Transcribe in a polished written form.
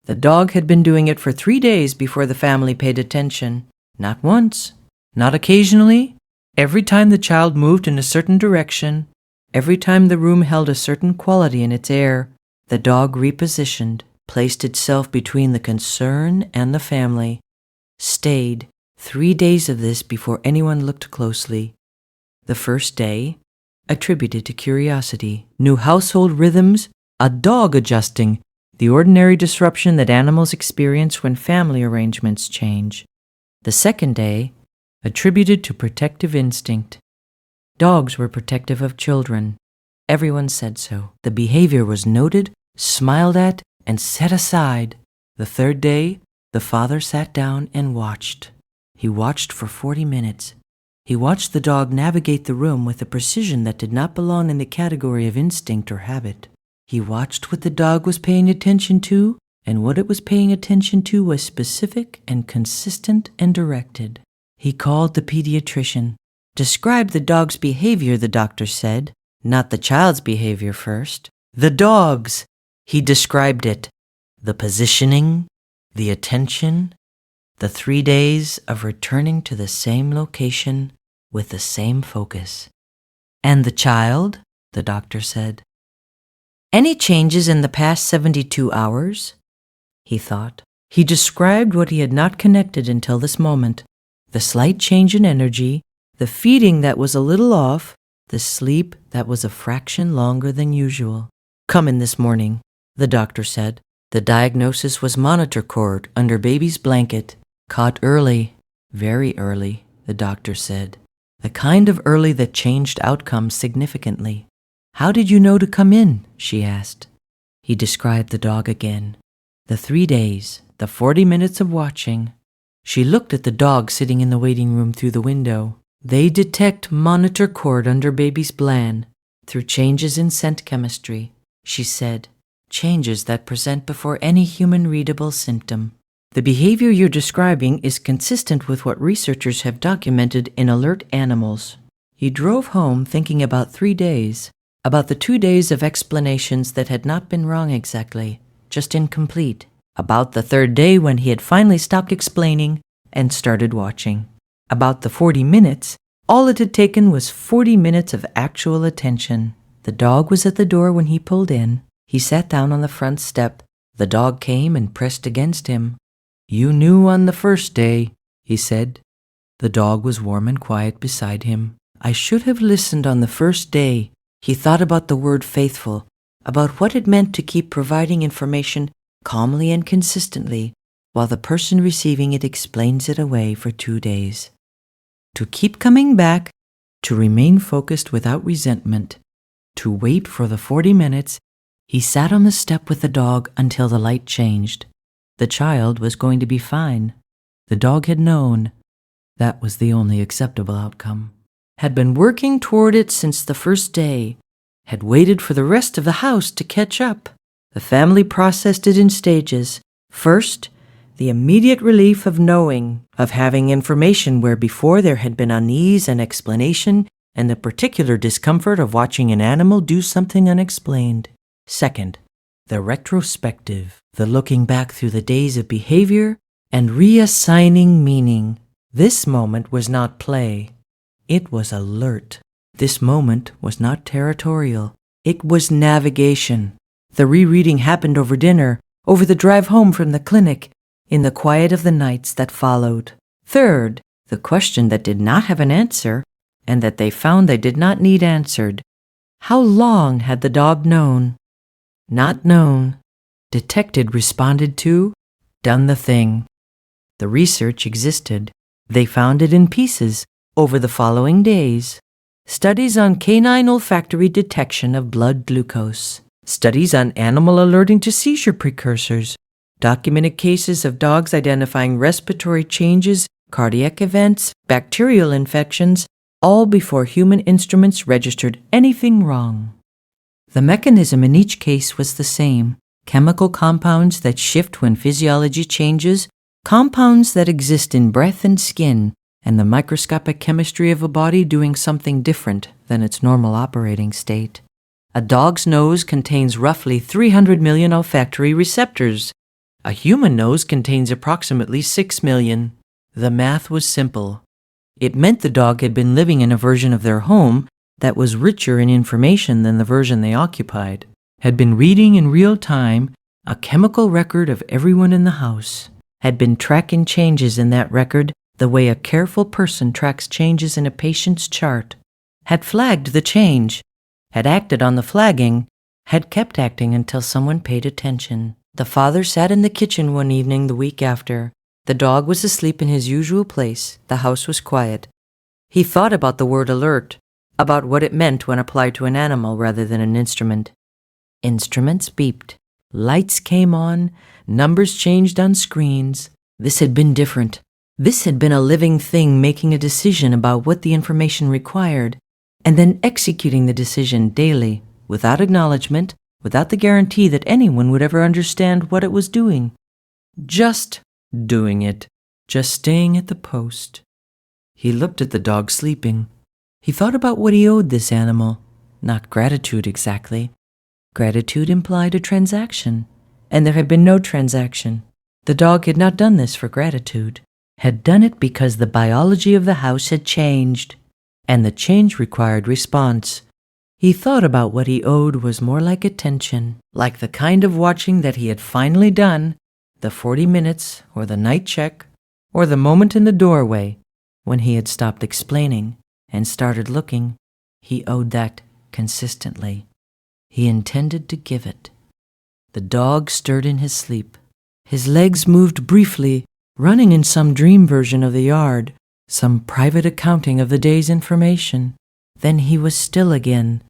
The dog had been doing it for 3 days before the family paid attention. Not once, not occasionally. Every time the child moved in a certain direction, every time the room held a certain quality in its air, the dog repositioned, placed itself between the concern and the family, stayed 3 days of this before anyone looked closely. The first day, attributed to curiosity, new household rhythms, a dog adjusting, the ordinary disruption that animals experience when family arrangements change. The second day, attributed to protective instinct. Dogs were protective of children. Everyone said so. The behavior was noted, smiled at, and set aside. The third day, the father sat down and watched. He watched for 40 minutes. He watched the dog navigate the room with a precision that did not belong in the category of instinct or habit. He watched what the dog was paying attention to, and what it was paying attention to was specific and consistent and directed. He called the pediatrician. Describe the dog's behavior, the doctor said. Not the child's behavior first. The dog's. He described it. The positioning, the attention, the 3 days of returning to the same location with the same focus. And the child, the doctor said. Any changes in the past 72 hours? He thought. He described what he had not connected until this moment. The slight change in energy, the feeding that was a little off, the sleep that was a fraction longer than usual. Come in this morning, the doctor said. The diagnosis was monitor cord under baby's blanket. Caught early, very early, the doctor said. The kind of early that changed outcomes significantly. How did you know to come in? She asked. He described the dog again. The 3 days, the 40 minutes of watching. She looked at the dog sitting in the waiting room through the window. They detect monitor cord under baby's blan through changes in scent chemistry, she said. Changes that present before any human-readable symptom. The behavior you're describing is consistent with what researchers have documented in alert animals. He drove home thinking about 3 days, about the 2 days of explanations that had not been wrong exactly, just incomplete, about the third day when he had finally stopped explaining and started watching. About the 40 minutes, all it had taken was 40 minutes of actual attention. The dog was at the door when he pulled in. He sat down on the front step. The dog came and pressed against him. You knew on the first day, he said. The dog was warm and quiet beside him. I should have listened on the first day. He thought about the word faithful, about what it meant to keep providing information calmly and consistently, while the person receiving it explains it away for 2 days. To keep coming back, to remain focused without resentment, to wait for the 40 minutes, he sat on the step with the dog until the light changed. The child was going to be fine. The dog had known. That was the only acceptable outcome. Had been working toward it since the first day, had waited for the rest of the house to catch up. The family processed it in stages. First, the immediate relief of knowing, of having information where before there had been unease and explanation, and the particular discomfort of watching an animal do something unexplained. Second, the retrospective, the looking back through the days of behavior and reassigning meaning. This moment was not play. It was alert. This moment was not territorial. It was navigation. The rereading happened over dinner, over the drive home from the clinic, in the quiet of the nights that followed. Third, the question that did not have an answer, and that they found they did not need answered. How long had the dog known? Not known. Detected, responded to, done the thing. The research existed. They found it in pieces over the following days. Studies on canine olfactory detection of blood glucose. Studies on animal alerting to seizure precursors. Documented cases of dogs identifying respiratory changes, cardiac events, bacterial infections, all before human instruments registered anything wrong. The mechanism in each case was the same. Chemical compounds that shift when physiology changes, compounds that exist in breath and skin, and the microscopic chemistry of a body doing something different than its normal operating state. A dog's nose contains roughly 300 million olfactory receptors. A human nose contains approximately 6 million. The math was simple. It meant the dog had been living in a version of their home that was richer in information than the version they occupied, had been reading in real time a chemical record of everyone in the house, had been tracking changes in that record the way a careful person tracks changes in a patient's chart, had flagged the change, had acted on the flagging, had kept acting until someone paid attention. The father sat in the kitchen one evening the week after. The dog was asleep in his usual place. The house was quiet. He thought about the word alert, about what it meant when applied to an animal rather than an instrument. Instruments beeped. Lights came on. Numbers changed on screens. This had been different. This had been a living thing making a decision about what the information required, and then executing the decision daily, without acknowledgement, without the guarantee that anyone would ever understand what it was doing. Just doing it. Just staying at the post. He looked at the dog sleeping. He thought about what he owed this animal. Not gratitude exactly. Gratitude implied a transaction, and there had been no transaction. The dog had not done this for gratitude, had done it because the biology of the house had changed, and the change required response. He thought about what he owed was more like attention, like the kind of watching that he had finally done, the 40 minutes, or the night check, or the moment in the doorway when he had stopped explaining and started looking. He owed that consistently. He intended to give it. The dog stirred in his sleep. His legs moved briefly, running in some dream version of the yard, some private accounting of the day's information. Then he was still again,